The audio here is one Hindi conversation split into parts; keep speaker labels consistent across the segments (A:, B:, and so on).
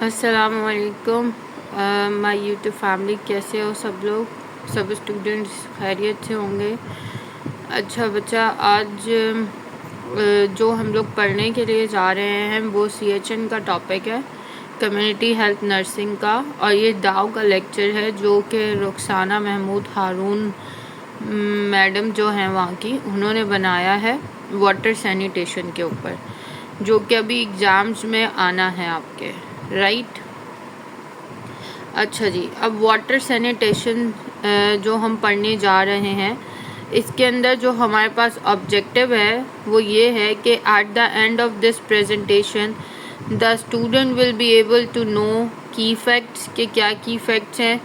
A: अस्सलामुअलैकुम माय यूट्यूब फैमिली, कैसे हो सब लोग? सब स्टूडेंट्स खैरियत से होंगे। अच्छा बच्चा, आज जो हम लोग पढ़ने के लिए जा रहे हैं वो CHN का टॉपिक है, कम्युनिटी हेल्थ नर्सिंग का। और ये दाव का लेक्चर है जो कि रुखसाना महमूद हारून मैडम जो हैं वहाँ की, उन्होंने बनाया है वाटर सैनिटेशन के ऊपर, जो कि अभी एग्ज़ाम्स में आना है आपके, राइट। अच्छा जी, अब वाटर सैनिटेशन जो हम पढ़ने जा रहे हैं, इसके अंदर जो हमारे पास ऑब्जेक्टिव है वो ये है कि at the end of this presentation the student will be able to know key facts, के क्या की फैक्ट्स हैं।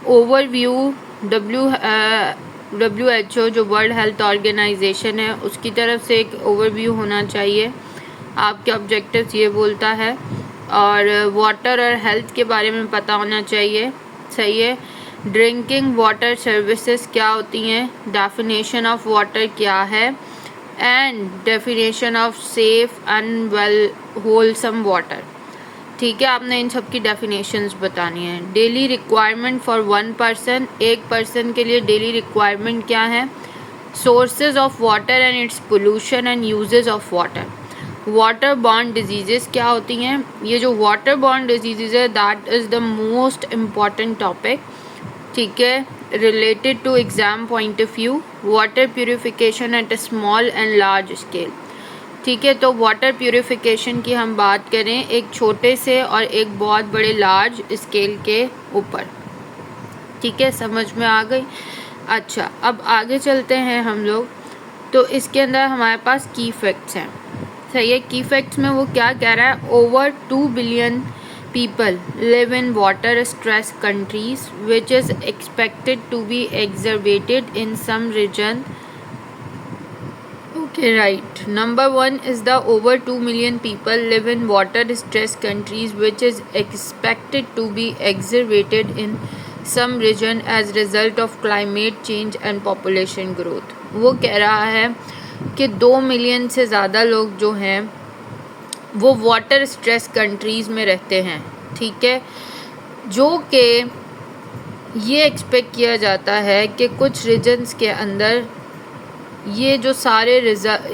A: ओवरव्यू, WHO जो वर्ल्ड हेल्थ ऑर्गेनाइजेशन है उसकी तरफ से एक ओवरव्यू होना चाहिए, आपके ऑब्जेक्टिव्स ये बोलता है। और वाटर और हेल्थ के बारे में पता होना चाहिए, सही है। ड्रिंकिंग वाटर सर्विसेज क्या होती हैं, डेफिनेशन ऑफ वाटर क्या है, and definition of safe and well wholesome water. ठीक है, आपने इन सब की डेफिनेशंस बतानी है। Daily requirement for one person, एक पर्सन के लिए डेली रिक्वायरमेंट क्या है। Sources of water and its pollution and uses of water. Water borne diseases क्या होती हैं। ये जो वाटर बॉर्न डिजीज़ेस है that is the most important topic, ठीक है, related to exam point of view. Water purification at a small and large scale, ठीक है। तो वाटर प्यूरिफिकेशन की हम बात करें एक छोटे से और एक बहुत बड़े लार्ज स्केल के ऊपर, ठीक है, समझ में आ गई। अच्छा, अब आगे चलते हैं हम लोग। तो इसके अंदर हमारे पास की फैक्ट्स हैं, सही है। की फैक्ट्स में वो क्या कह रहा है, over 2 billion people live in water stressed countries which is expected to be exacerbated in some region. Okay, right. Number one is the over 2 million people live in water stressed countries which is expected to be exacerbated in some region as result of climate change and population growth. वो कह रहा है कि 2 मिलियन से ज़्यादा लोग जो हैं वो वाटर स्ट्रेस कंट्रीज़ में रहते हैं, ठीक है, जो कि ये एक्सपेक्ट किया जाता है कि कुछ रीजन्स के अंदर ये जो सारे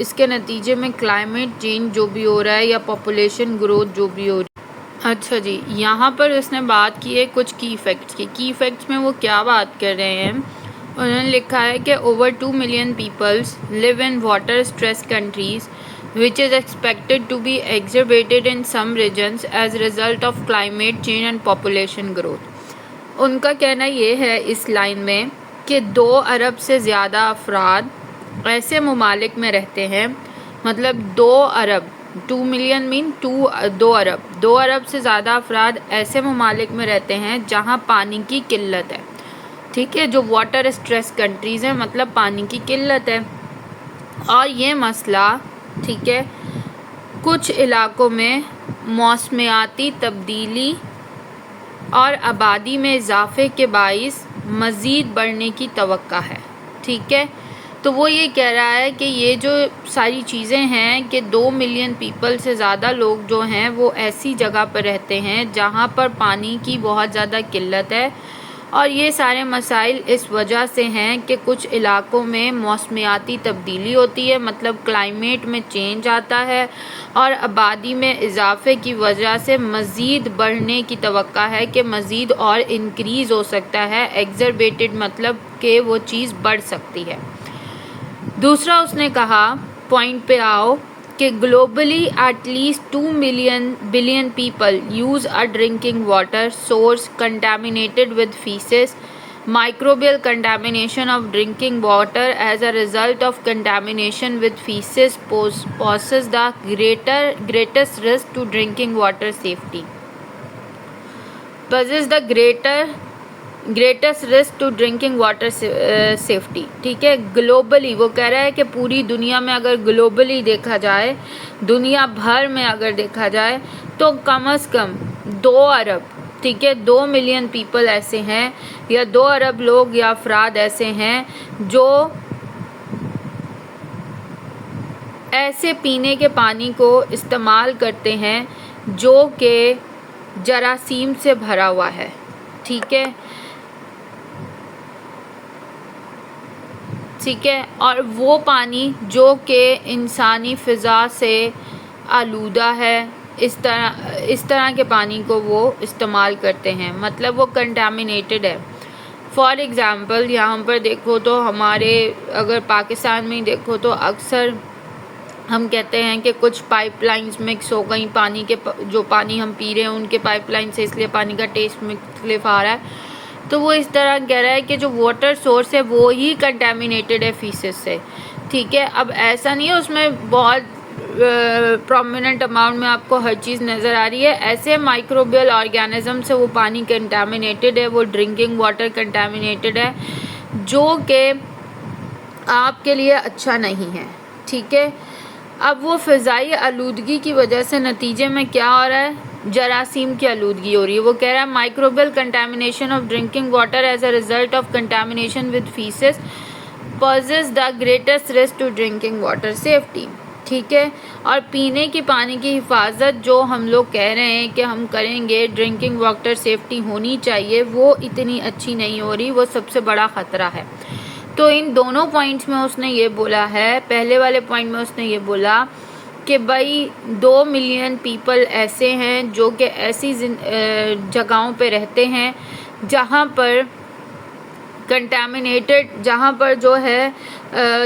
A: इसके नतीजे में क्लाइमेट चेंज जो भी हो रहा है या पॉपुलेशन ग्रोथ जो भी हो रही है। अच्छा जी, यहाँ पर इसने बात की है कुछ की फैक्ट्स की। की फैक्ट्स में वो क्या बात कर रहे हैं, उन्होंने लिखा है कि over 2 million peoples live in water stress countries which is expected to be exacerbated in some regions as a result of climate change and population growth. उनका कहना ये है इस लाइन में कि 2 अरब से ज़्यादा अफराद ऐसे ममालिक में रहते हैं, मतलब 2 अरब, 2 मिलियन मीन 2 अरब से ज़्यादा अफराद ऐसे ममालिक में रहते हैं जहाँ पानी की किल्लत है, ठीक है। जो वाटर स्ट्रेस कंट्रीज़ हैं मतलब पानी की किल्लत है। और ये मसला, ठीक है, कुछ इलाकों में मौसमियाती तब्दीली और आबादी में इजाफे के बाइस मज़ीद बढ़ने की तवक्का है, ठीक है। तो वो ये कह रहा है कि ये जो सारी चीज़ें हैं कि 2 मिलियन पीपल से ज़्यादा लोग जो हैं वो ऐसी जगह पर रहते हैं जहाँ पर पानी की बहुत ज़्यादा किल्लत है। और ये सारे मसाइल इस वजह से हैं कि कुछ इलाकों में मौसमियाती तब्दीली होती है, मतलब क्लाइमेट में चेंज आता है, और आबादी में इजाफे की वजह से मज़ीद बढ़ने की तवक्का है कि मज़ीद और इंक्रीज़ हो सकता है। एग्जरबेटेड मतलब कि वो चीज़ बढ़ सकती है। दूसरा उसने कहा, पॉइंट पे आओ, कि globally at least 2 billion people use a drinking water source contaminated with faeces. Microbial contamination of drinking water as a result of contamination with faeces poses the greatest risk to drinking water safety. poses the greatest risk to drinking water safety, ठीक है। ग्लोबली वो कह रहा है कि पूरी दुनिया में अगर ग्लोबली देखा जाए, दुनिया भर में अगर देखा जाए तो कम से कम 2 अरब, ठीक है, 2 मिलियन पीपल ऐसे हैं या 2 अरब लोग या अफराद ऐसे हैं जो ऐसे पीने के पानी को इस्तेमाल करते हैं जो कि जरासीम से भरा हुआ है। ठीक है, ठीक है। और वो पानी जो कि इंसानी फ़िज़ा से आलूदा है, इस तरह के पानी को वो इस्तेमाल करते हैं, मतलब वो कंटामिनेटेड है। फॉर एग्ज़ाम्पल यहाँ पर देखो तो हमारे अगर पाकिस्तान में ही देखो तो अक्सर हम कहते हैं कि कुछ पाइपलाइंस मिक्स हो गई पानी के, जो पानी हम पी रहे हैं उनके पाइपलाइन से, इसलिए पानी का टेस्ट मुख्तलिफ आ रहा है। तो वो इस तरह कह रहा है कि जो वाटर सोर्स है वो ही कंटेमिनेटेड है फीसेस से। ठीक है, अब ऐसा नहीं है उसमें बहुत प्रोमिनेंट अमाउंट में आपको हर चीज़ नज़र आ रही है। ऐसे माइक्रोबियल ऑर्गेनिज्म से वो पानी कंटेमिनेटेड है, वो ड्रिंकिंग वाटर कंटेमिनेटेड है, जो कि आपके लिए अच्छा नहीं है। ठीक है, अब वो फ़िज़ाई आलूदगी की वजह से नतीजे में क्या हो रहा है, जरासीम की आलूदगी हो रही है। वो कह रहा है microbial contamination of drinking water as a result of contamination with faeces poses the greatest risk to drinking water safety. ठीक है, और पीने की पानी की हिफाजत जो हम लोग कह रहे हैं कि हम करेंगे, ड्रिंकिंग वाटर सेफ्टी होनी चाहिए, वो इतनी अच्छी नहीं हो रही, वो सबसे बड़ा ख़तरा है। तो इन दोनों पॉइंट्स में उसने ये बोला है, पहले वाले पॉइंट में उसने ये बोला कि भाई 2 मिलियन पीपल ऐसे हैं जो कि ऐसी जगहों पे रहते हैं जहाँ पर कंटामिनेटेड, जहाँ पर जो है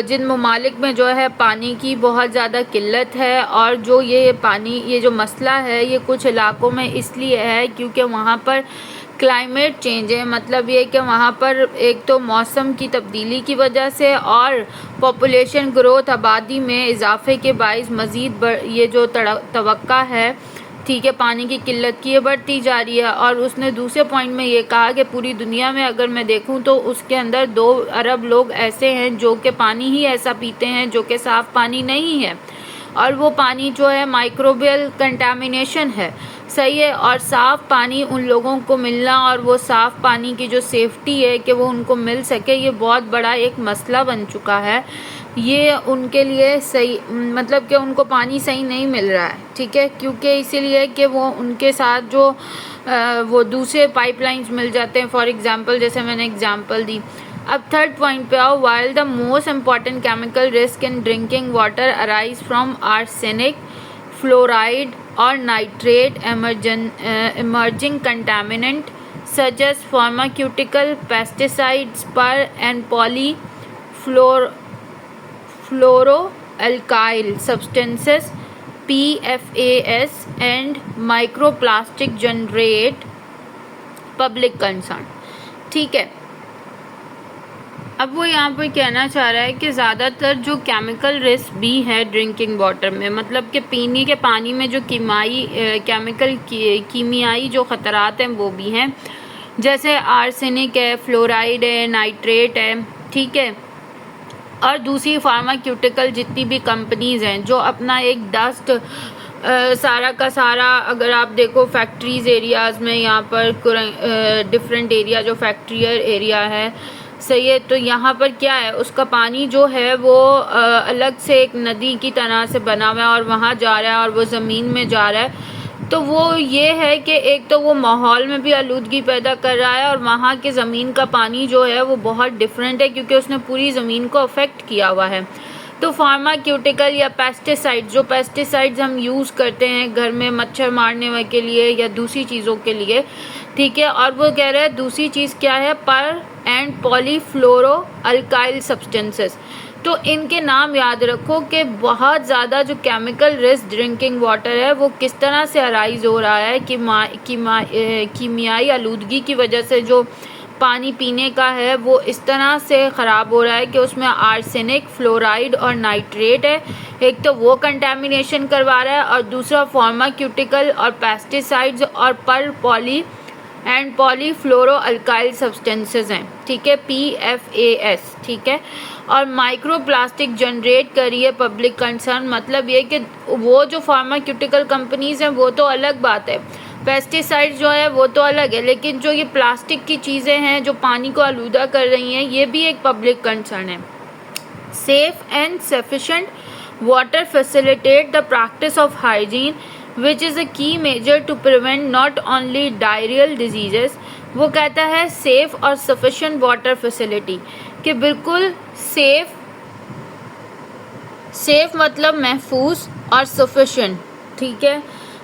A: जिन ममालिक में जो है पानी की बहुत ज़्यादा किल्लत है, और जो ये पानी, ये जो मसला है ये कुछ इलाकों में इसलिए है क्योंकि वहाँ पर क्लाइमेट चेंज है। मतलब ये कि वहाँ पर एक तो मौसम की तब्दीली की वजह से और पॉपुलेशन ग्रोथ, आबादी में इजाफे के बाइस मज़ीद ये जो तवक्का है, ठीक है, पानी की किल्लत की, ये बढ़ती जा रही है। और उसने दूसरे पॉइंट में ये कहा कि पूरी दुनिया में अगर मैं देखूं तो उसके अंदर 2 अरब लोग ऐसे हैं जो कि पानी ही ऐसा पीते हैं जो कि साफ़ पानी नहीं है, और वो पानी जो है माइक्रोबियल कंटामिनेशन है। सही है, और साफ़ पानी उन लोगों को मिलना और वो साफ़ पानी की जो सेफ्टी है कि वो उनको मिल सके, ये बहुत बड़ा एक मसला बन चुका है। ये उनके लिए सही, मतलब कि उनको पानी सही नहीं मिल रहा है। ठीक है, क्योंकि इसीलिए कि वो उनके साथ जो वो दूसरे पाइपलाइंस मिल जाते हैं, फॉर एग्ज़ाम्पल जैसे मैंने एग्ज़ाम्पल दी। अब थर्ड पॉइंट पे आओ, while the most important chemical risk in drinking water arise from arsenic, fluoride और nitrate, emerging contaminant such as pharmaceutical, pesticides, per and polyfluoroalkyl substances PFAS and microplastic generate public concern। ठीक है, अब वो यहाँ पर कहना चाह रहा है कि ज़्यादातर जो केमिकल रिस्क भी है ड्रिंकिंग वाटर में, मतलब कि पीने के पानी में जो कीमियाई जो ख़तरात हैं वो भी हैं, जैसे आर्सेनिक है, फ्लोराइड है, नाइट्रेट है। ठीक है, और दूसरी फार्मास्यूटिकल जितनी भी कंपनीज़ हैं जो अपना एक डस्ट सारा का सारा, अगर आप देखो फैक्ट्रीज़ एरियाज़ में, यहाँ पर डिफरेंट एरिया जो फैक्ट्रियल एरिया है, सही है, तो यहाँ पर क्या है, उसका पानी जो है वो अलग से एक नदी की तरह से बना हुआ है और वहाँ जा रहा है और वो ज़मीन में जा रहा है। तो वो ये है कि एक तो वो माहौल में भी आलूदगी पैदा कर रहा है, और वहाँ के ज़मीन का पानी जो है वो बहुत डिफरेंट है क्योंकि उसने पूरी ज़मीन को अफेक्ट किया हुआ है। तो फार्मास्यूटिकल या पेस्टिसाइड्स, जो पेस्टिसाइड्स हम यूज़ करते हैं घर में मच्छर मारने के लिए या दूसरी चीज़ों के लिए, ठीक है, और वो कह रहे हैं दूसरी चीज़ क्या है, पर एंड पॉलीफ्लोरोअल्काइल सब्सटेंसेस। तो इनके नाम याद रखो कि बहुत ज़्यादा जो केमिकल रिस्क ड्रिंकिंग वाटर है वो किस तरह से अराइज हो रहा है कि कीमियाई आलूदगी की वजह से जो पानी पीने का है वो इस तरह से ख़राब हो रहा है कि उसमें आर्सेनिक, फ्लोराइड और नाइट्रेट है। एक तो वो कंटेमिनेशन करवा रहा है, और दूसरा फार्मास्यूटिकल और पेस्टिसाइड्स और पॉलीफ्लोरोअल्काइल सब्सटेंसेस हैं। ठीक है, PFAS। ठीक है, और माइक्रोप्लास्टिक जनरेट करिए पब्लिक कंसर्न, मतलब ये कि वो जो फार्मास्यूटिकल कंपनीज़ हैं वो तो अलग बात है, पेस्टिसाइड जो है वो तो अलग है, लेकिन जो ये प्लास्टिक की चीज़ें हैं जो पानी को आलूदा कर रही हैं, ये भी एक पब्लिक कंसर्न है। Safe and sufficient water facilitate the practice of hygiene which is a key major to prevent not only diarrhoeal diseases. वो कहता है सेफ़ और सफिशेंट वाटर फैसिलिटी, कि बिल्कुल सेफ़ मतलब महफूज और सफिशेंट, ठीक है।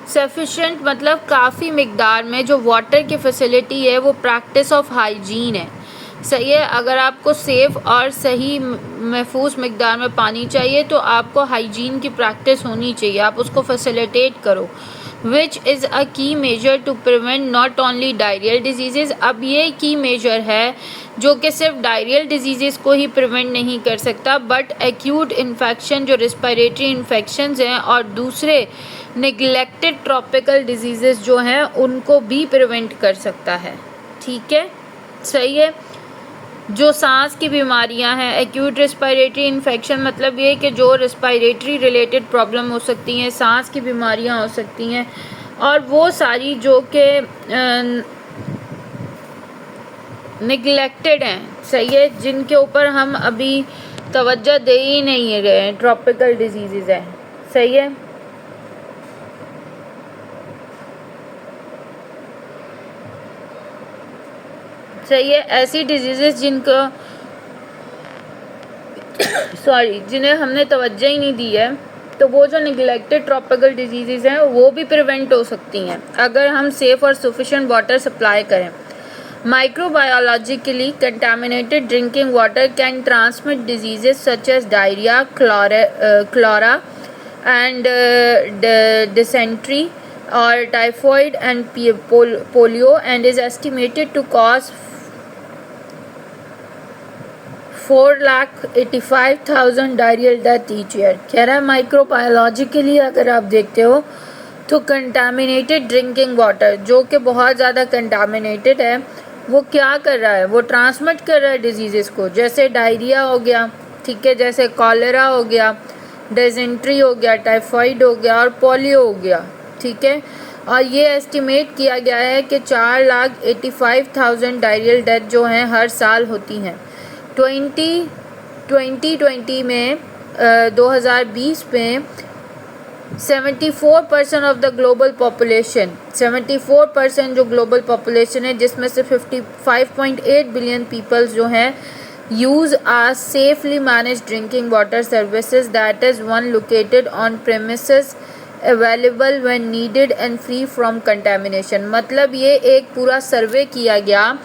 A: सफिशेंट मतलब काफ़ी मिकदार में जो वाटर की फैसिलिटी है वो प्रैक्टिस ऑफ हाइजीन है, सही है। अगर आपको सेफ़ और सही महफूज मिकदार में पानी चाहिए तो आपको हाइजीन की प्रैक्टिस होनी चाहिए, आप उसको फैसिलिटेट करो। विच is a key major to prevent not only diarrhoeal disease. अब ये की मेजर है जो कि सिर्फ डायरियल डिजीज़ को ही प्रिवेंट नहीं कर सकता, बट एक्यूट इन्फेक्शन जो रिस्पायरेटरी इन्फेक्शंस हैं और दूसरे निगलेक्टेड ट्रॉपिकल डिजीज़ जो हैं उनको भी प्रिवेंट कर सकता है, ठीक है, सही है। जो सांस की बीमारियां हैं, एक्यूट रिस्पायरेटरी इन्फेक्शन मतलब ये कि जो रिस्पायरेटरी रिलेटेड प्रॉब्लम हो सकती हैं, सांस की बीमारियां हो सकती हैं, और वो सारी जो कि निगलेक्टेड हैं, सही है, जिनके ऊपर हम अभी तवज्जो दे ही नहीं रहे हैं, ट्रॉपिकल डिजीज़ हैं, सही है। सही है, ऐसी डिजीज़ जिन्हें हमने तवज्जो ही नहीं दी है, तो वो जो निगलेक्टेड ट्रॉपिकल डिजीज़ हैं वो भी प्रिवेंट हो सकती हैं अगर हम सेफ़ और सफिशेंट वाटर सप्लाई करें। Microbiologically contaminated drinking water can transmit diseases such as diarrhea, cholera, and dysentery or typhoid and polio, and is estimated to cause 4,85,000 diarrhoeal death each year. कह रहा है माइक्रोबायोलॉजिकली अगर आप देखते हो तो कंटामिनेटेड ड्रिंकिंग वाटर जो कि बहुत ज़्यादा कंटामिनेटेड है वो क्या कर रहा है, वो ट्रांसमिट कर रहा है डिजीज़ को, जैसे डायरिया हो गया, ठीक है, जैसे कॉलेरा हो गया, डिसेंट्री हो गया, टाइफाइड हो गया और पोलियो हो गया, ठीक है। और ये एस्टिमेट किया गया है कि 4,85,000 डायरियल डेथ जो हैं हर साल होती हैं। 2020 में 2020 में 74% ऑफ द ग्लोबल पॉपुलेशन, 74% जो ग्लोबल पॉपुलेशन है जिसमें से 55.8 बिलियन पीपल्स जो हैं use are safely manage drinking water services that is one located on premises available when needed and free from contamination. मतलब ये एक पूरा सर्वे किया गया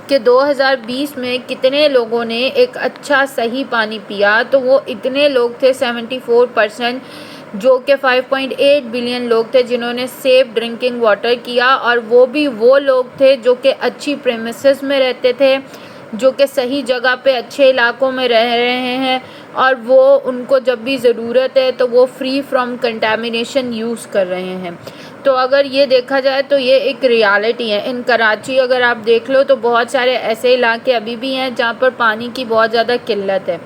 A: कि 2020 में कितने लोगों ने एक अच्छा सही पानी पिया, तो वो इतने लोग थे 74%, जो कि 5.8 बिलियन लोग थे जिन्होंने सेफ ड्रिंकिंग वाटर किया, और वो भी वो लोग थे जो कि अच्छी प्रेमिसेस में रहते थे, जो कि सही जगह पे अच्छे इलाकों में रह रहे हैं, और वो उनको जब भी ज़रूरत है तो वो फ्री फ्रॉम कंटेमिनेशन यूज़ कर रहे हैं। तो अगर ये देखा जाए तो ये एक रियलिटी है। इन कराची अगर आप देख लो तो बहुत सारे ऐसे इलाके अभी भी हैं जहाँ पर पानी की बहुत ज़्यादा किल्लत है,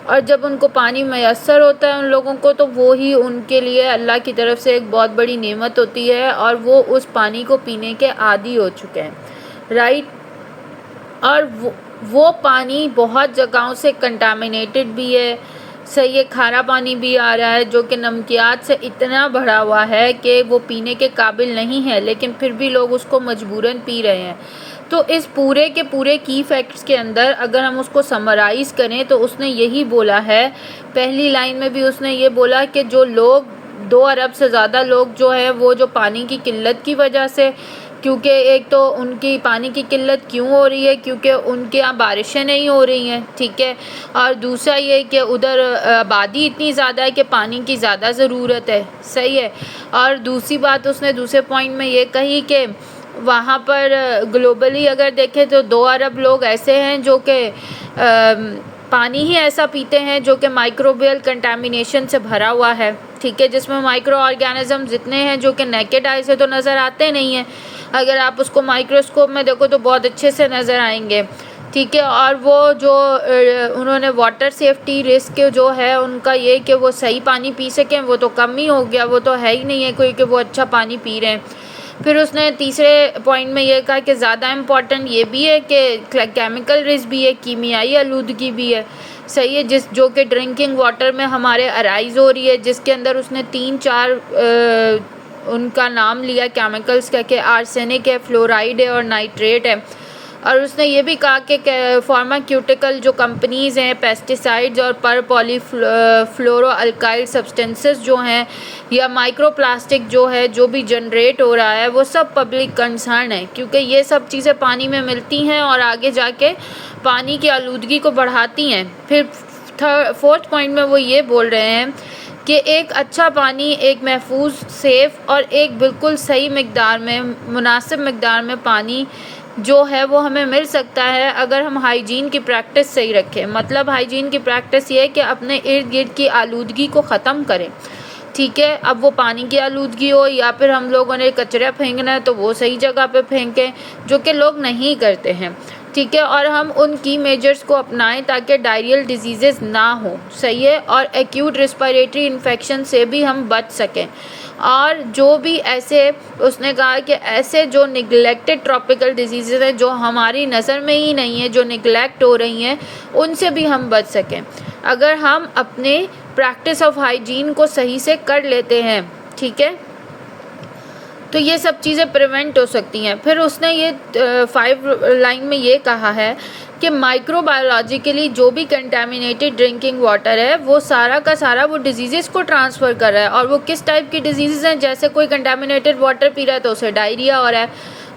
A: और जब उनको पानी मैसर होता है उन लोगों को तो वो ही उनके लिए अल्लाह की तरफ से एक बहुत बड़ी नेमत होती है, और वो उस पानी को पीने के आदी हो चुके हैं, राइट। और वो पानी बहुत जगहों से कंटामिनेटेड भी है, सही है, खारा पानी भी आ रहा है जो कि नमकियात से इतना भरा हुआ है कि वो पीने के काबिल नहीं है, लेकिन फिर भी लोग उसको मजबूरन पी रहे हैं। तो इस पूरे के पूरे की फैक्ट्स के अंदर अगर हम उसको समराइज़ करें तो उसने यही बोला है, पहली लाइन में भी उसने ये बोला कि जो लोग 2 अरब से ज़्यादा लोग जो है वो जो पानी की किल्लत की वजह से, क्योंकि एक तो उनकी पानी की किल्लत क्यों हो रही है, क्योंकि उनके यहाँ बारिशें नहीं हो रही हैं, ठीक है, और दूसरा ये कि उधर आबादी इतनी ज़्यादा है कि पानी की ज़्यादा ज़रूरत है, सही है। और दूसरी बात उसने दूसरे पॉइंट में ये कही कि वहाँ पर ग्लोबली अगर देखें तो 2 अरब लोग ऐसे हैं जो कि पानी ही ऐसा पीते हैं जो कि माइक्रोबियल कंटामिनेशन से भरा हुआ है, ठीक है, जिसमें माइक्रो ऑर्गेनिज़म जितने हैं जो कि नेकेड आई से तो नज़र आते नहीं हैं, अगर आप उसको माइक्रोस्कोप में देखो तो बहुत अच्छे से नज़र आएंगे, ठीक है। और वो जो उन्होंने वाटर सेफ्टी रिस्क जो है उनका ये कि वो सही पानी पी सकें वो तो कम ही हो गया, वो तो है ही नहीं है कोई कि वो अच्छा पानी पी रहे हैं। फिर उसने तीसरे पॉइंट में ये कहा कि ज़्यादा इम्पॉर्टेंट ये भी है कि केमिकल रिस्क भी है, कीमियाई आलूदगी भी है, सही है, जो कि ड्रिंकिंग वाटर में हमारे अराइज़ हो रही है, जिसके अंदर उसने 3-4 उनका नाम लिया केमिकल्स का, कि आर्सेनिक है, फ्लोराइड है और नाइट्रेट है। और उसने ये भी कहा कि फार्माक्यूटिकल जो कंपनीज़ हैं, पेस्टिसाइड्स और पर पॉलीफ्लोरो अल्काइल सब्सटेंसेस जो हैं, या माइक्रोप्लास्टिक जो है, जो भी जनरेट हो रहा है, वो सब पब्लिक कंसर्न है, क्योंकि ये सब चीज़ें पानी में मिलती हैं और आगे जाके पानी की आलूदगी को बढ़ाती हैं। फिर फोर्थ पॉइंट में वो ये बोल रहे हैं कि एक अच्छा पानी, एक महफूज, सेफ़ और एक बिल्कुल सही मकदार में, मुनासिब मकदार में पानी जो है वो हमें मिल सकता है अगर हम हाइजीन की प्रैक्टिस सही रखें। मतलब हाइजीन की प्रैक्टिस ये है कि अपने इर्द गिर्द की आलूदगी को ख़त्म करें, ठीक है। अब वो पानी की आलूदगी हो या फिर हम लोगों ने कचरा फेंकना है तो वो सही जगह पे फेंकें, जो कि लोग नहीं करते हैं, ठीक है। और हम उन की मेजर्स को अपनाएं ताकि डायरियल डिजीज़ ना हो, सही है, और एक्यूट रिस्पिरेटरी इन्फेक्शन से भी हम बच सकें। और जो भी ऐसे, उसने कहा कि ऐसे जो निगलेक्टेड ट्रॉपिकल डिजीज़ हैं जो हमारी नज़र में ही नहीं है, जो निगलेक्ट हो रही हैं, उनसे भी हम बच सकें अगर हम अपने प्रैक्टिस ऑफ हाइजीन को सही से कर लेते हैं, ठीक है। तो ये सब चीज़ें प्रिवेंट हो सकती हैं। फिर उसने ये 5 लाइन में ये कहा है कि माइक्रोबायोलॉजिकली जो भी कंटेमिनेटेड ड्रिंकिंग वाटर है वो सारा का सारा वो डिजीज़ को ट्रांसफ़र कर रहा है। और वो किस टाइप की डिजीज़ हैं, जैसे कोई कंटेमिनेटेड वाटर पी रहा है तो उसे डायरिया हो रहा है,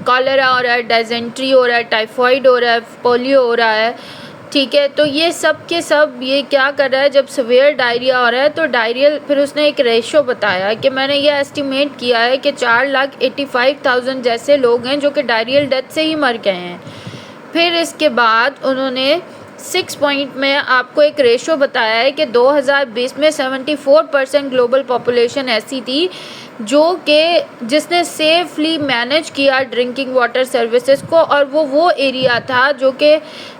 A: कॉलेरा हो रहा है, डायजेंट्री हो रहा है, टाइफाइड हो रहा है, पोलियो हो रहा है, ठीक है। तो ये सब के सब ये क्या कर रहा है, जब सीवियर डायरिया हो रहा है तो डायरियल, फिर उसने एक रेशो बताया कि मैंने ये एस्टिमेट किया है कि 4,85,000 जैसे लोग हैं जो कि डायरियल डेथ से ही मर गए हैं। फिर इसके बाद उन्होंने 6 पॉइंट में आपको एक रेशो बताया है कि 2020 में 74% ग्लोबल पॉपुलेशन ऐसी थी जो कि जिसने सेफली मैनेज किया ड्रिंकिंग वाटर सर्विसेज को, और वो एरिया था जो कि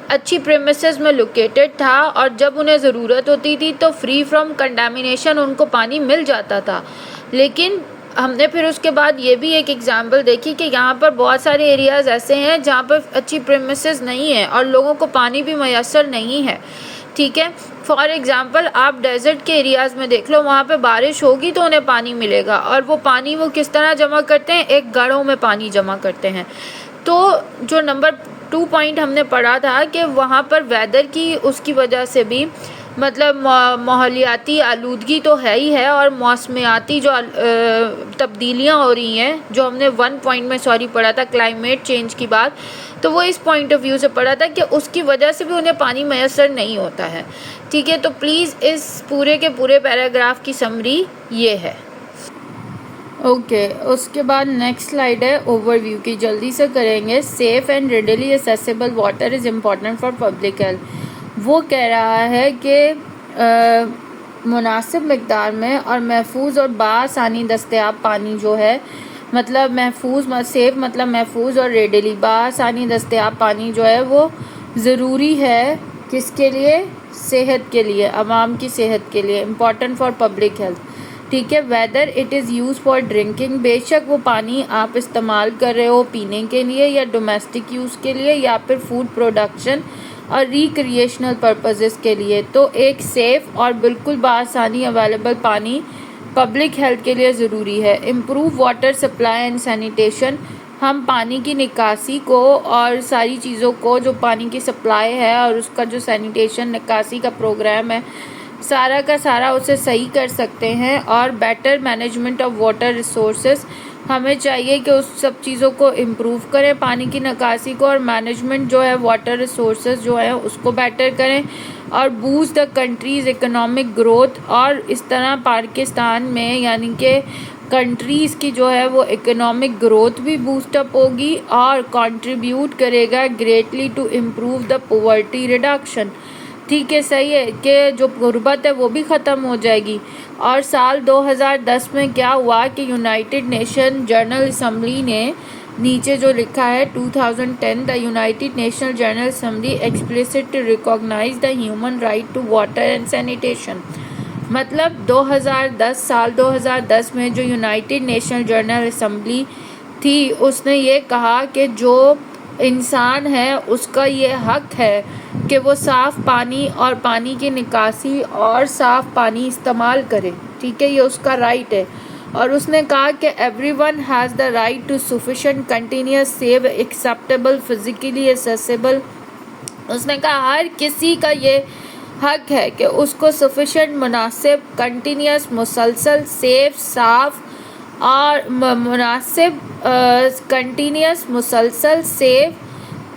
A: अच्छी प्रेमिसेस में लोकेटेड था, और जब उन्हें ज़रूरत होती थी तो फ्री फ्रॉम कंटामिनेशन उनको पानी मिल जाता था। लेकिन हमने फिर उसके बाद ये भी एक एग्जांपल देखी कि यहाँ पर बहुत सारे एरियाज़ ऐसे हैं जहाँ पर अच्छी प्रेमिसेस नहीं है और लोगों को पानी भी मैसर नहीं है, ठीक है। फॉर एग्ज़ाम्पल आप डेजर्ट के एरियाज़ में देख लो, वहाँ पे बारिश होगी तो उन्हें पानी मिलेगा, और वो पानी वो किस तरह जमा करते हैं, एक घड़ों में पानी जमा करते हैं। तो जो नंबर 2 पॉइंट हमने पढ़ा था कि वहाँ पर वेदर की उसकी वजह से भी, मतलब माहौलियाती आलूदगी तो है ही है, और मौसमियाती जो तब्दीलियाँ हो रही हैं, जो हमने 1 पॉइंट में पढ़ा था क्लाइमेट चेंज की बात, तो वो इस पॉइंट ऑफ व्यू से पढ़ा था कि उसकी वजह से भी उन्हें पानी मैसर नहीं होता है, ठीक है। तो प्लीज़ इस पूरे के पूरे पैराग्राफ की समरी ये है। ओके, उसके बाद नेक्स्ट स्लाइड है ओवरव्यू की, जल्दी से करेंगे। Safe and readily accessible water is important for public health. वो कह रहा है कि मुनासिब मकदार में और महफूज और बासानी दस्तयाब पानी जो है, मतलब महफूज, सेफ़ मतलब महफूज, और रेडिली बासानी दस्तयाब पानी जो है वो ज़रूरी है किसके लिए, सेहत के लिए, आवाम की सेहत के लिए, इम्पॉर्टेंट फॉर पब्लिक हेल्थ, ठीक है। Whether it is use for drinking, बेशक वो पानी आप इस्तेमाल कर रहे हो पीने के लिए या डोमेस्टिक यूज़ के लिए या फिर फूड प्रोडक्शन और रिक्रिएशनल पर्पसेस के लिए, तो एक सेफ़ और बिल्कुल बासानी अवेलेबल पानी पब्लिक हेल्थ के लिए ज़रूरी है। Improve water supply and sanitation, हम पानी की निकासी को और सारी चीज़ों को, जो पानी की सप्लाई है और उसका जो सैनिटेशन निकासी का प्रोग्राम है, सारा का सारा उसे सही कर सकते हैं। और better management of water resources, हमें चाहिए कि उस सब चीज़ों को इम्प्रूव करें, पानी की निकासी को, और मैनेजमेंट जो है वाटर रिसोर्सेज जो है उसको बेटर करें, और boost the countries economic growth. और इस तरह पाकिस्तान में यानी कि कंट्रीज़ की जो है वो इकोनॉमिक ग्रोथ भी बूस्टअप होगी और कंट्रीब्यूट करेगा greatly to improve the poverty reduction, ठीक है। सही है कि जो गुर्बत है वो भी ख़त्म हो जाएगी। और साल 2010 में क्या हुआ कि यूनाइटेड नेशन जनरल असम्बली ने नीचे जो लिखा है 2010 the United Nation General Assembly explicitly recognise the human right to water and sanitation. मतलब 2010 साल 2010 में जो यूनाइटेड नेशन जनरल असम्बली थी उसने ये कहा कि जो इंसान है उसका ये हक है कि वो साफ़ पानी और पानी की निकासी और साफ़ पानी इस्तेमाल करे, ठीक है, ये उसका राइट है। और उसने कहा कि everyone has the right to sufficient continuous safe acceptable physically accessible. उसने कहा हर किसी का ये हक है कि उसको सफिशिएंट मुनासिब कंटिन्यूस मुसलसल सेफ साफ और मुनासिब कंटिन्यूस मुसलसल सेफ,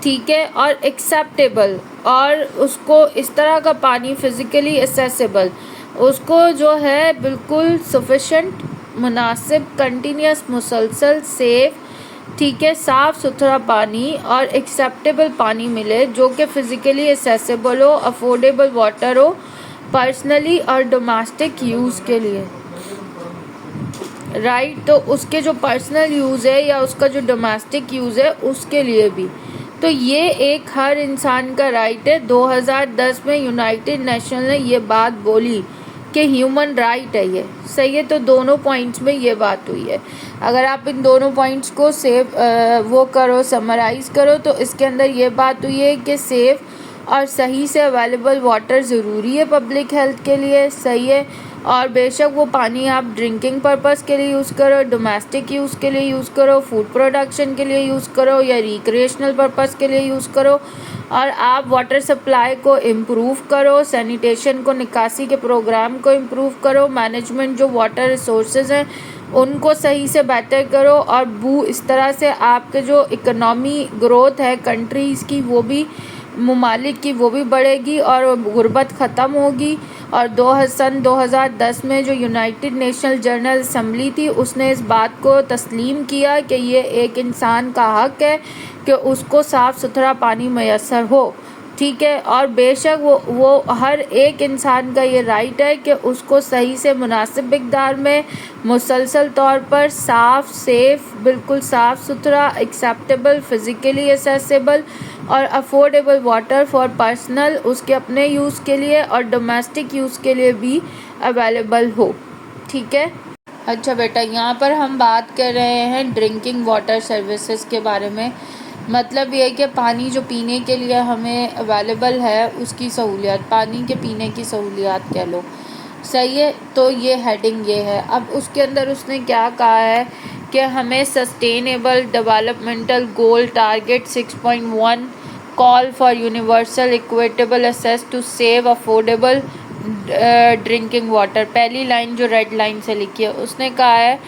A: ठीक है, और एक्सेप्टेबल, और उसको इस तरह का पानी फिज़िकली एसेसिबल, उसको जो है बिल्कुल सफिशेंट मुनासिब कंटिन्यूस मुसलसल सेफ, ठीक है, साफ़ सुथरा पानी और एक्सेप्टेबल पानी मिले जो कि फ़िज़िकली एसेसिबल हो, अफोर्डेबल वाटर हो पर्सनली और डोमेस्टिक यूज़ के लिए, राइट। तो उसके जो पर्सनल यूज़ है या उसका जो डोमेस्टिक यूज़ है उसके लिए भी, तो ये एक हर इंसान का राइट है। 2010 में यूनाइटेड नेशन ने ये बात बोली कि ह्यूमन राइट है, ये सही है। तो दोनों पॉइंट्स में ये बात हुई है। अगर आप इन दोनों पॉइंट्स को वो करो, समराइज़ करो, तो इसके अंदर ये बात हुई है कि सेफ़ और सही से अवेलेबल वाटर ज़रूरी है पब्लिक हेल्थ के लिए, सही है। और बेशक वो पानी आप ड्रिंकिंग पर्पज़ के लिए यूज़ करो, डोमेस्टिक यूज़ के लिए यूज़ करो, फूड प्रोडक्शन के लिए यूज़ करो या रिक्रिएशनल पर्पज़ के लिए यूज़ करो, और आप वाटर सप्लाई को इम्प्रूव करो, सैनिटेशन को, निकासी के प्रोग्राम को इम्प्रूव करो, मैनेजमेंट जो वाटर रिसोर्सेज हैं उनको सही से बेहतर करो, और इस तरह से आपके जो इकनॉमी ग्रोथ है कंट्रीज़ की वो भी, ममालिक की वो भी बढ़ेगी और गुर्बत ख़त्म होगी। और सन 2010 में जो यूनाइटेड नेशनल जनरल असम्बली थी उसने इस बात को तस्लीम किया कि ये एक इंसान का हक़ है कि उसको साफ़ सुथरा पानी मैसर हो, ठीक है। और बेशक वो हर एक इंसान का ये राइट है कि उसको सही से मुनासिब मिक़दार में मुसलसल तौर पर साफ़ सेफ़, बिल्कुल साफ़ सुथरा, एक्सेप्टेबल, फ़िज़िकली एसेसिबल और अफोर्डेबल वाटर फॉर पर्सनल, उसके अपने यूज़ के लिए और डोमेस्टिक यूज़ के लिए भी अवेलेबल हो, ठीक है। अच्छा बेटा, यहाँ पर हम बात कर रहे हैं ड्रिंकिंग वाटर सर्विसेज के बारे में। मतलब ये है कि पानी जो पीने के लिए हमें अवेलेबल है उसकी सहूलियत, पानी के पीने की सहूलियत कह लो, सही है। तो ये हेडिंग ये है। अब उसके अंदर उसने क्या कहा है कि हमें sustainable developmental goal target 6.1 call for universal equitable access to safe affordable drinking water. पहली लाइन जो रेड लाइन से लिखी है उसने कहा है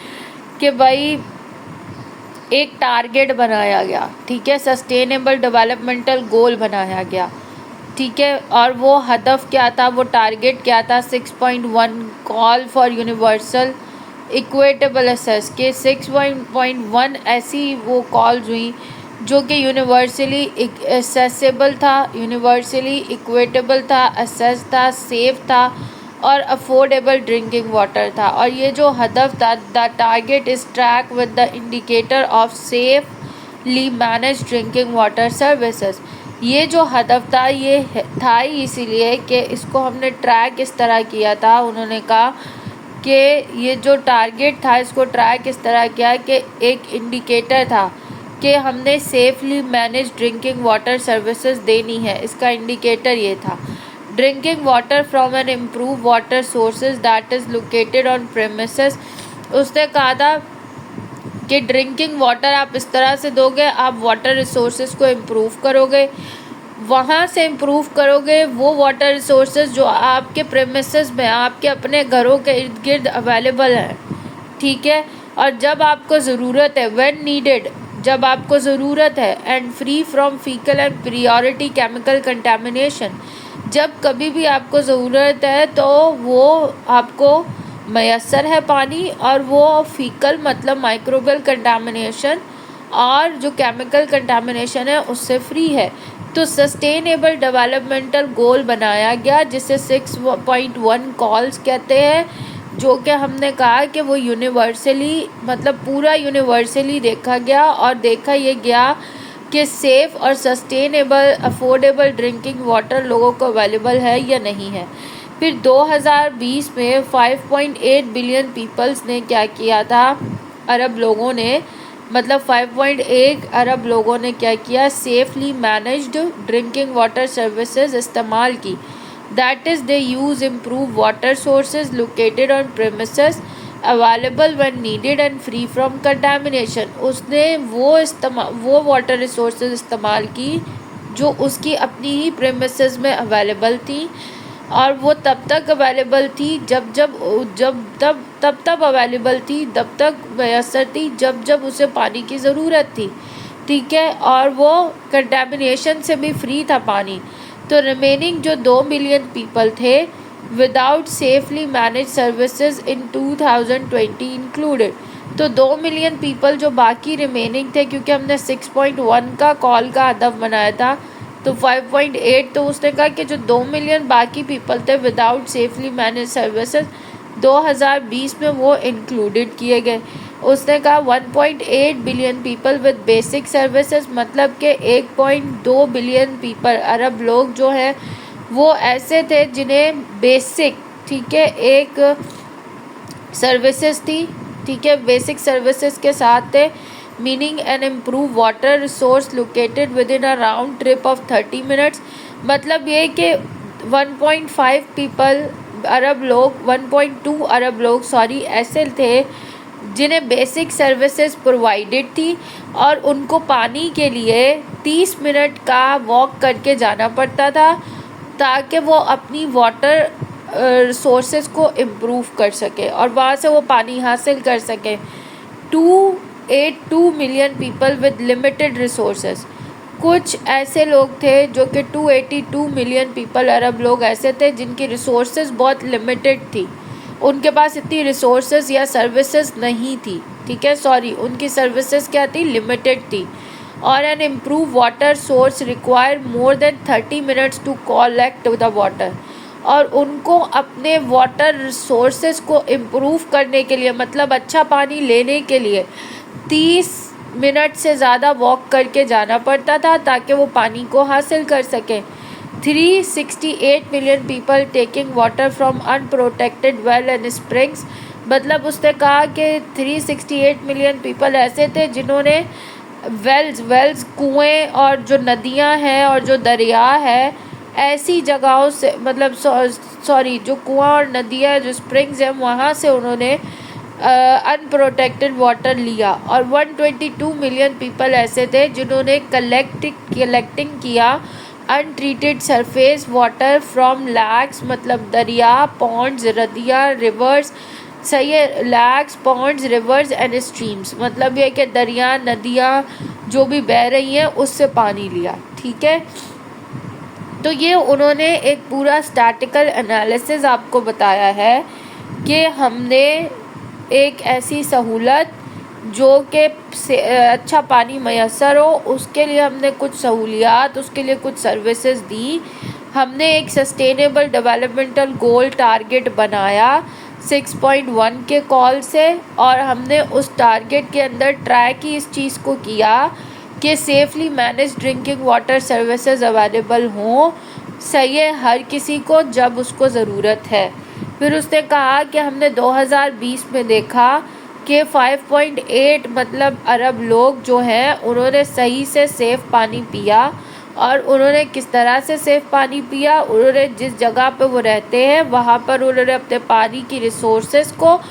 A: कि भाई एक टारगेट बनाया गया, ठीक है, सस्टेनेबल डेवलपमेंटल गोल बनाया गया, ठीक है। और वो हदफ क्या था, वो टारगेट क्या था, 6.1 call for universal equitable access के 6.1 ऐसी वो कॉल्स हुई जो कि यूनिवर्सली एक्सेसिबल था, यूनिवर्सली इक्विटेबल था, एक्सेस था, सेफ था और अफोर्डेबल ड्रिंकिंग वाटर था। और ये जो हदफ था, the target is track with the indicator of safely manage drinking water services. ये जो हदफ था ये था ही इसीलिए कि इसको हमने ट्रैक इस तरह किया था। उन्होंने कहा कि ये जो टारगेट था इसको ट्रैक इस तरह किया कि एक इंडिकेटर था कि हमने safely manage drinking water services देनी है, इसका इंडिकेटर ये था। Drinking water from an improve water sources that is located on premises. उसने कहा था कि ड्रिंकिंग वाटर आप इस तरह से दोगे, आप वाटर रिसोर्सेज को इम्प्रूव करोगे, वहाँ से इम्प्रूव करोगे वो वाटर रिसोर्सेज जो आपके प्रेमिसेस में, आपके अपने घरों के इर्द गिर्द अवेलेबल हैं, ठीक है। और जब आपको ज़रूरत है, व्हेन नीडेड, जब आपको ज़रूरत है, and free from faecal and priority chemical contamination, जब कभी भी आपको ज़रूरत है तो वो आपको मैसर है पानी, और वो फीकल मतलब माइक्रोबियल कंटामिनेशन और जो केमिकल कंटामिनेशन है उससे फ्री है। तो सस्टेनेबल डेवलपमेंटल गोल बनाया गया जिसे 6.1 कॉल्स कहते हैं, जो कि हमने कहा कि वो यूनिवर्सली मतलब पूरा यूनिवर्सली देखा गया और देखा ये गया कि सेफ़ और सस्टेनेबल अफोर्डेबल ड्रिंकिंग वाटर लोगों को अवेलेबल है या नहीं है। फिर 2020 में 5.8 बिलियन पीपल्स ने क्या किया था, अरब लोगों ने, मतलब 5.8 अरब लोगों ने क्या किया, safely managed drinking water services इस्तेमाल की। That is they use improve water sources located on premises available when needed and free from contamination. उसने वो वाटर रिसोर्सेज इस्तेमाल की जो उसकी अपनी ही प्रेमिसेस में अवेलेबल थी, और वो तब तक अवेलेबल थी तब अवेलेबल थी, तब तक मैसर थी जब उसे पानी की ज़रूरत थी, ठीक है, और वो कंटामिनेशन से भी फ्री था पानी। तो रिमेनिंग जो 2 मिलियन पीपल थे without safely manage services in 2020 included. तो 2 मिलियन पीपल जो बाकी रिमेनिंग थे, क्योंकि हमने 6.1 का कॉल का हदफ बनाया था, तो 5.8, तो उसने कहा कि जो 2 मिलियन बाकी पीपल थे विदाउट सेफली मैनेज सर्विसेज 2020 में वो इंक्लूडेड किए गए। उसने कहा 1.8 billion people with basic services, मतलब कि 1.2 बिलियन पीपल अरब लोग जो हैं वो ऐसे थे जिन्हें बेसिक, ठीक है, एक सर्विसेज थी, ठीक है, बेसिक सर्विसेज के साथ थे, meaning an improve water resource located within a round trip of 30 minutes. मतलब ये कि 1.5 पीपल अरब लोग 1.2 अरब लोग सॉरी ऐसे थे जिन्हें बेसिक सर्विसेज प्रोवाइडेड थी, और उनको पानी के लिए 30 मिनट का वॉक करके जाना पड़ता था ताकि वो अपनी वाटर रिसोर्सेज को इम्प्रूव कर सके और वहाँ से वो पानी हासिल कर सके। 282 million people with limited resources. कुछ ऐसे लोग थे जो कि 282 मिलियन पीपल अरब लोग ऐसे थे जिनकी रिसोर्सेज बहुत लिमिटेड थी, उनके पास इतनी रिसोर्सेज या सर्विसेज नहीं थी, ठीक है, सॉरी, उनकी सर्विसेज क्या थी, लिमिटेड थी। और an improve water source require more than 30 minutes to collect the water. और उनको अपने वाटर रिसोर्सेज को इम्प्रूव करने के लिए, मतलब अच्छा पानी लेने के लिए 30 मिनट से ज़्यादा वॉक करके जाना पड़ता था ताकि वो पानी को हासिल कर सकें। 368 million people taking water from unprotected well and springs. मतलब उसने कहा कि 368 मिलियन पीपल ऐसे थे जिन्होंने वेल्स कुएं और जो नदियां हैं और जो दरिया है ऐसी जगहों से, मतलब सॉरी जो कुआं और नदियां जो स्प्रिंग्स हैं वहाँ से उन्होंने अनप्रोटेक्टेड वाटर लिया। और 122 मिलियन पीपल ऐसे थे जिन्होंने कलेक्टिंग किया untreated surface water from lakes, मतलब दरिया, पॉन्ड्स, नदियाँ, रिवर्स, सही है, lakes, ponds, rivers and streams. मतलब ये कि दरिया, नदियाँ जो भी बह रही हैं उससे पानी लिया, ठीक है। तो ये उन्होंने एक पूरा स्टैटिकल एनालिसिस आपको बताया है कि हमने एक ऐसी सहूलत जो कि अच्छा पानी मैसर हो उसके लिए हमने कुछ सहूलियात, उसके लिए कुछ सर्विसेज दी। हमने एक सस्टेनेबल डेवलपमेंटल गोल टारगेट बनाया 6.1 के कॉल से, और हमने उस टारगेट के अंदर ट्राई की इस चीज़ को किया कि safely manage drinking water services available हों, सही है, हर किसी को जब उसको ज़रूरत है। फिर उसने कहा कि हमने 2020 में देखा कि 5.8 मतलब अरब लोग जो हैं उन्होंने सही से सेफ़ पानी पिया। और उन्होंने किस तरह से सेफ़ पानी पिया, उन्होंने जिस जगह पे वो रहते हैं वहाँ पर उन्होंने अपने पानी की रिसोर्सेज को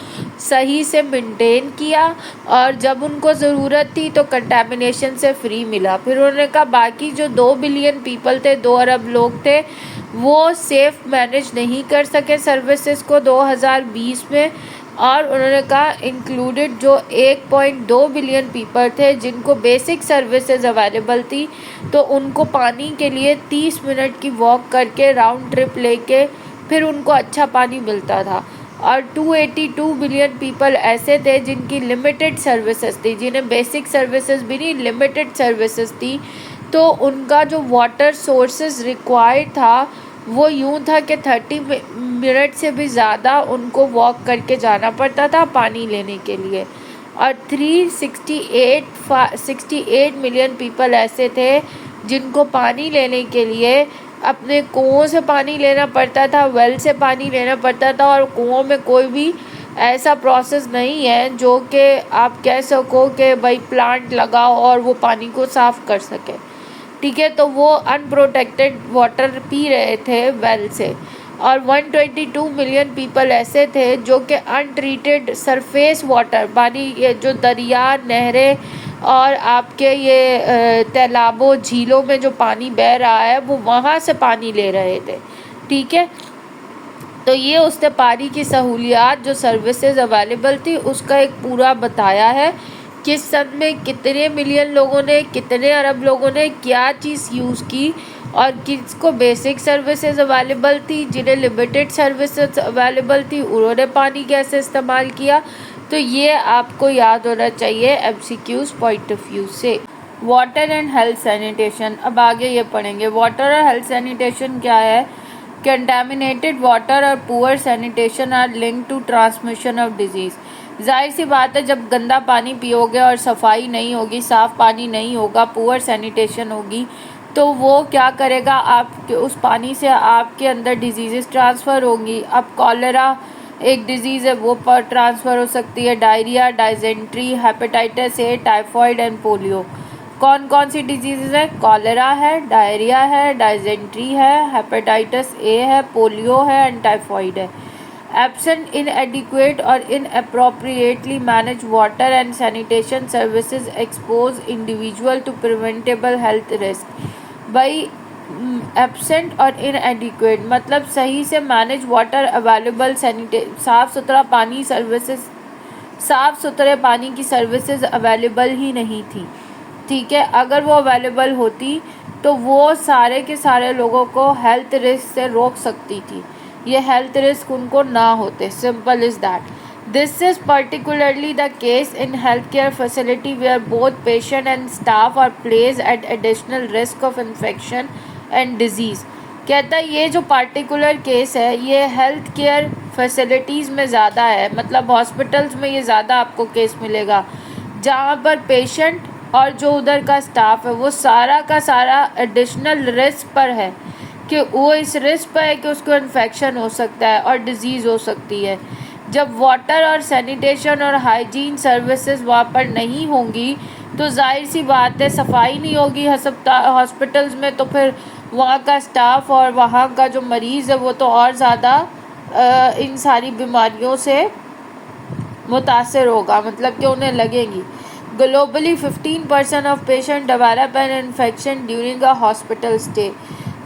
A: सही से मेंटेन किया, और जब उनको ज़रूरत थी तो कंटामिनेशन से फ्री मिला। फिर उन्होंने कहा बाकी जो 2 बिलियन पीपल थे, 2 अरब लोग थे, वो सेफ़ मैनेज नहीं कर सके सर्विसेज को 2020 में। और उन्होंने कहा इंक्लूडेड जो 1.2 बिलियन पीपल थे जिनको बेसिक सर्विसेज अवेलेबल थी, तो उनको पानी के लिए 30 मिनट की वॉक करके राउंड ट्रिप लेके फिर उनको अच्छा पानी मिलता था। और 282 बिलियन पीपल ऐसे थे जिनकी लिमिटेड सर्विसेज थी, जिन्हें बेसिक सर्विसेज भी नहीं, लिमिटेड सर्विसेज थी। तो उनका जो वाटर सोर्सेज रिक्वायर्ड था वो यूँ था कि 30 मिनट से भी ज़्यादा उनको वॉक करके जाना पड़ता था पानी लेने के लिए। और 368 मिलियन पीपल ऐसे थे जिनको पानी लेने के लिए अपने कुओं से पानी लेना पड़ता था, वेल से पानी लेना पड़ता था, और कुओं में कोई भी ऐसा प्रोसेस नहीं है जो कि आप कह सको कि भाई प्लांट लगाओ और वो पानी को साफ़ कर सके, ठीक है। तो वो अनप्रोटेक्टेड वाटर पी रहे थे वेल से। और 122 मिलियन पीपल ऐसे थे जो कि अनट्रीटेड सरफेस वाटर पानी, ये जो दरिया, नहरें और आपके ये तालाबों, झीलों में जो पानी बह रहा है वो वहाँ से पानी ले रहे थे। ठीक है, तो ये उसने पानी की सहूलियात जो सर्विसेज अवेलेबल थी उसका एक पूरा बताया है। किस सन में कितने मिलियन लोगों ने, कितने अरब लोगों ने क्या चीज़ यूज़ की और किसको बेसिक सर्विसेज अवेलेबल थी, जिन्हें लिमिटेड सर्विसेज अवेलेबल थी उन्होंने पानी कैसे इस्तेमाल किया। तो ये आपको याद होना चाहिए एमसीक्यूज पॉइंट ऑफ व्यू से। वाटर एंड हेल्थ सैनिटेशन, अब आगे ये पढ़ेंगे। वाटर और हेल्थ सैनिटेशन क्या है? कंटामिनेटेड वाटर और poor sanitation are link to transmission of disease. जाहिर सी बात है, जब गंदा पानी पियोगे और सफाई नहीं होगी, साफ़ पानी नहीं होगा, पुअर सैनिटेशन होगी, तो वो क्या करेगा, आप उस पानी से आपके अंदर डिजीज़ ट्रांसफ़र होंगी। अब कॉलेरा एक डिज़ीज़ है, वो पर ट्रांसफ़र हो सकती है, diarrhoea, dysentery, hepatitis A, typhoid and polio. कौन कौन सी डिजीज़ है? कॉलेरा है, डायरिया है, डाइजेंट्री है, हेपेटाइटिस ए है, पोलियो है एंड टाइफॉइड है। Absent, inadequate or inappropriately managed water and sanitation services expose individual to preventable health risk. भाई एब्सेंट और इनएडिक्वेट मतलब सही से मैनेज वाटर अवेलेबल साफ़ सुथरा पानी सर्विसेज, साफ़ सुथरे पानी की सर्विसेज अवेलेबल ही नहीं थी। ठीक है, अगर वो अवेलेबल होती तो वो सारे के सारे लोगों को हेल्थ रिस्क से रोक सकती थी, ये हेल्थ रिस्क उनको ना होते। Simple is that. This is particularly the case in health care facility where both patient and staff are place at additional risk of infection and disease. कहता है ये जो पार्टिकुलर केस है ये हेल्थ केयर फैसिलिटीज़ में ज़्यादा है, मतलब हॉस्पिटल्स में ये ज़्यादा आपको केस मिलेगा, जहाँ पर पेशेंट और जो उधर का स्टाफ है वो सारा का सारा एडिशनल रिस्क पर है, कि वो इस रिस्क पर है कि उसको इन्फेक्शन हो सकता है और डिज़ीज़ हो सकती है। जब वाटर और सैनिटेशन और हाइजीन सर्विसेज वहाँ पर नहीं होंगी तो जाहिर सी बात है सफाई नहीं होगी हॉस्पिटल्स में, तो फिर वहाँ का स्टाफ और वहाँ का जो मरीज़ है वो तो और ज़्यादा इन सारी बीमारियों से मुतासर होगा, मतलब कि उन्हें लगेंगी। Globally 15% of patient develop an infection during a hospital stay.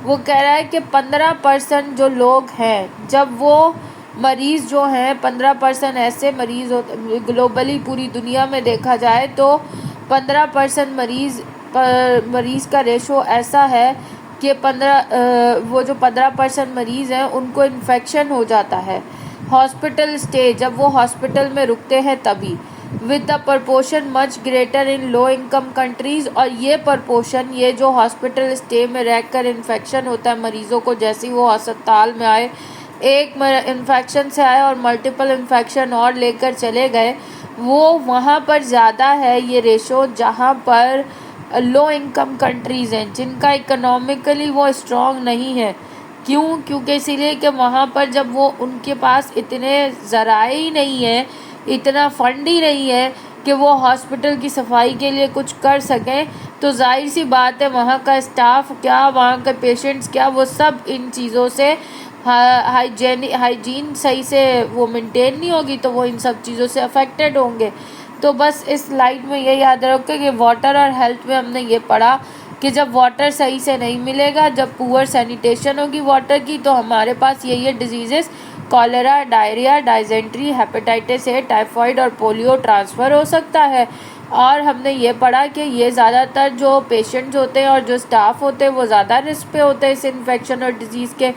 A: वो कह रहा है कि 15% जो लोग हैं, जब वो मरीज़ जो हैं 15% ऐसे मरीज़ होते ग्लोबली, पूरी दुनिया में देखा जाए तो 15% मरीज़ का रेशो ऐसा है कि वो जो 15% मरीज़ हैं उनको इन्फेक्शन हो जाता है हॉस्पिटल स्टे, जब वो हॉस्पिटल में रुकते हैं तभी। With the proportion much greater in low income countries, और ये प्रपोर्शन, ये जो हॉस्पिटल स्टे में रहकर इन्फेक्शन होता है मरीज़ों को, जैसे ही वो अस्पताल में आए, एक इन्फेक्शन से आए और मल्टीपल इन्फेक्शन और लेकर चले गए, वो वहाँ पर ज़्यादा है ये रेशो जहाँ पर लो इनकम कंट्रीज़ हैं, जिनका इकोनॉमिकली वो स्ट्रॉन्ग नहीं है। क्यों? क्योंकि इसीलिए कि वहाँ पर जब वो उनके पास इतने ज़राए ही नहीं है, इतना फंड ही नहीं है कि वो हॉस्पिटल की सफाई के लिए कुछ कर सकें, तो जाहिर सी बात है वहाँ का स्टाफ क्या, वहाँ के पेशेंट्स क्या, वो सब इन चीज़ों से हाइजीन सही से वो मेंटेन नहीं होगी, तो वो इन सब चीज़ों से अफेक्टेड होंगे। तो बस इस स्लाइड में ये याद रखें कि वाटर और हेल्थ में हमने ये पढ़ा कि जब वाटर सही से नहीं मिलेगा, जब पुअर सैनिटेशन होगी वाटर की, तो हमारे पास ये diseases cholera, diarrhoea, dysentery, hepatitis A, typhoid और पोलियो ट्रांसफ़र हो सकता है। और हमने ये पढ़ा कि ये ज़्यादातर जो पेशेंट्स होते हैं और जो स्टाफ होते हैं वो ज़्यादा रिस्क पे होते हैं इस इन्फेक्शन और डिज़ीज़ के,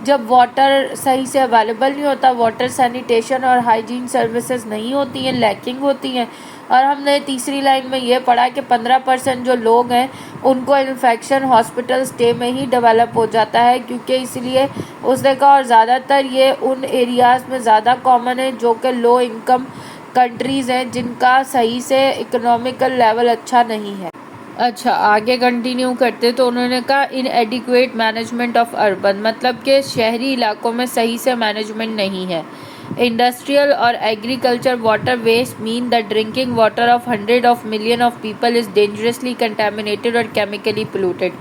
A: जब वाटर सही से अवेलेबल नहीं होता, वाटर सैनिटेशन और हाइजीन सर्विसेज नहीं होती हैं, लैकिंग होती हैं। और हमने तीसरी लाइन में ये पढ़ा कि 15% जो लोग हैं उनको इन्फेक्शन हॉस्पिटल स्टे में ही डेवलप हो जाता है, क्योंकि इसलिए उसने कहा, और ज़्यादातर ये उन एरियाज़ में ज़्यादा कॉमन है जो कि लो इनकम कंट्रीज़ हैं, जिनका सही से इकोनॉमिकल लेवल अच्छा नहीं है। अच्छा, आगे कंटिन्यू करते तो उन्होंने कहा इनएडिक्वेट मैनेजमेंट ऑफ अर्बन, मतलब कि शहरी इलाकों में सही से मैनेजमेंट नहीं है। इंडस्ट्रियल और agriculture water waste mean the drinking water of 100 of million of people is dangerously contaminated और केमिकली पोल्यूटेड।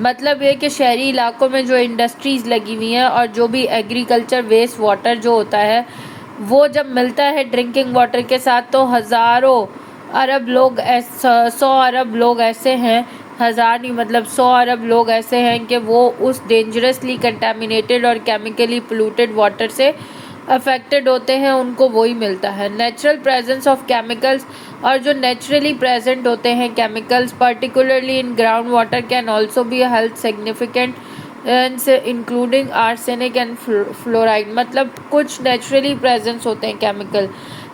A: मतलब ये कि शहरी इलाकों में जो इंडस्ट्रीज़ लगी हुई हैं और जो भी एग्रीकल्चर वेस्ट वाटर जो होता है वो जब मिलता है ड्रिंकिंग वाटर के साथ, तो हज़ारों अरब लोग 100 अरब लोग ऐसे हैं, हज़ार नहीं मतलब 100 अरब लोग ऐसे हैं कि वो उस डेंजरसली कंटामिनेटेड और केमिकली पोल्यूटेड वाटर से अफेक्टेड होते हैं, उनको वही मिलता है। नेचुरल प्रेजेंस ऑफ केमिकल्स, और जो नेचुरली प्रेजेंट होते हैं chemicals particularly in ground water can also be health significant including arsenic and fluoride. मतलब कुछ नेचुरली प्रेजेंस होते हैं केमिकल,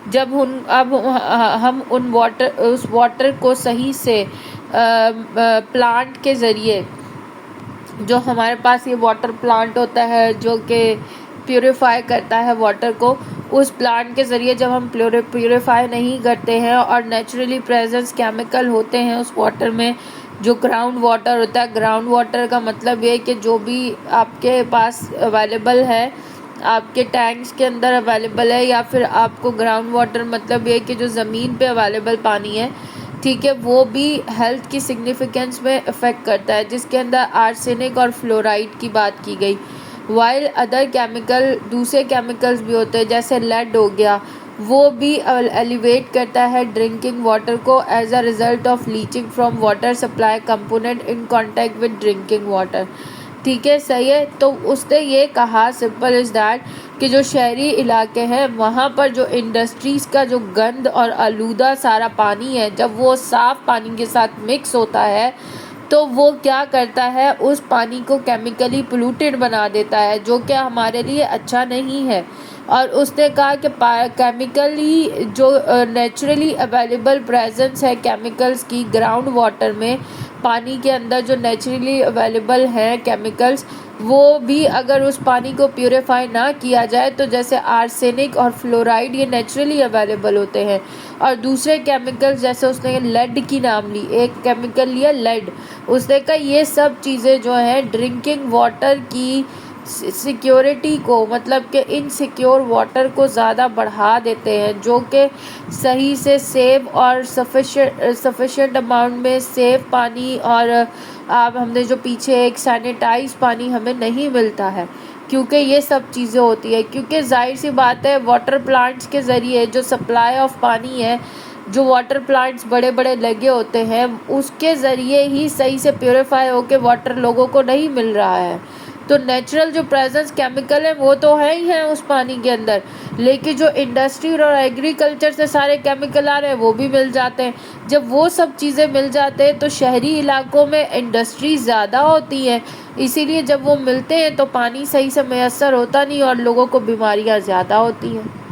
A: जब हम उस वाटर को सही से प्लांट के ज़रिए, जो हमारे पास ये वाटर प्लांट होता है जो कि प्यूरिफाई करता है वाटर को, उस प्लांट के ज़रिए जब हम प्यूरिफाई नहीं करते हैं और नेचुरली प्रेजेंस केमिकल होते हैं उस वाटर में, जो ग्राउंड वाटर होता है, ग्राउंड वाटर का मतलब ये कि जो भी आपके पास अवेलेबल है, आपके टैंक्स के अंदर अवेलेबल है, या फिर आपको ग्राउंड वाटर मतलब ये कि जो ज़मीन पे अवेलेबल पानी है, ठीक है, वो भी हेल्थ की सिग्निफिकेंस में इफ़ेक्ट करता है, जिसके अंदर आर्सेनिक और फ्लोराइड की बात की गई। वाइल अदर केमिकल, दूसरे केमिकल्स भी होते हैं जैसे लेड हो गया, वो भी एलिवेट करता है ड्रिंकिंग वाटर को as a result of leaching from water supply component in contact with drinking water. ठीक है, सही है। तो उसने ये कहा सिंपल इज़ दैट कि जो शहरी इलाके हैं वहाँ पर जो इंडस्ट्रीज़ का जो गंद और आलूदा सारा पानी है, जब वो साफ़ पानी के साथ मिक्स होता है तो वो क्या करता है, उस पानी को केमिकली पोल्यूटेड बना देता है, जो कि हमारे लिए अच्छा नहीं है। और उसने कहा कि केमिकली जो नेचुरली अवेलेबल प्रेजेंस है केमिकल्स की ग्राउंड वाटर में, पानी के अंदर जो नेचुरली अवेलेबल हैं केमिकल्स, वो भी अगर उस पानी को प्यूरिफाई ना किया जाए तो जैसे आर्सेनिक और फ्लोराइड ये नेचुरली अवेलेबल होते हैं, और दूसरे केमिकल्स जैसे उसने लेड की नाम ली, एक केमिकल लिया लेड, उसने कहा ये सब चीज़ें जो हैं ड्रिंकिंग वाटर की सिक्योरिटी को, मतलब कि इनसिक्योर वाटर को ज़्यादा बढ़ा देते हैं, जो कि सही से सेव और सफिशेंट अमाउंट में सेव पानी, और अब हमने जो पीछे एक सैनिटाइज पानी हमें नहीं मिलता है, क्योंकि ये सब चीज़ें होती है। क्योंकि जाहिर सी बात है वाटर प्लांट्स के ज़रिए जो सप्लाई ऑफ पानी है, जो वाटर प्लांट्स बड़े बड़े लगे होते हैं, उसके ज़रिए ही सही से प्योरीफाई होकर वाटर लोगों को नहीं मिल रहा है। तो नेचुरल जो प्रेजेंस केमिकल है वो तो है ही है उस पानी के अंदर, लेकिन जो इंडस्ट्री और एग्रीकल्चर से सारे केमिकल आ रहे हैं वो भी मिल जाते हैं। जब वो सब चीज़ें मिल जाते हैं तो शहरी इलाकों में इंडस्ट्री ज़्यादा होती है, इसीलिए जब वो मिलते हैं तो पानी सही से मैसर होता नहीं और लोगों को बीमारियां ज़्यादा होती हैं।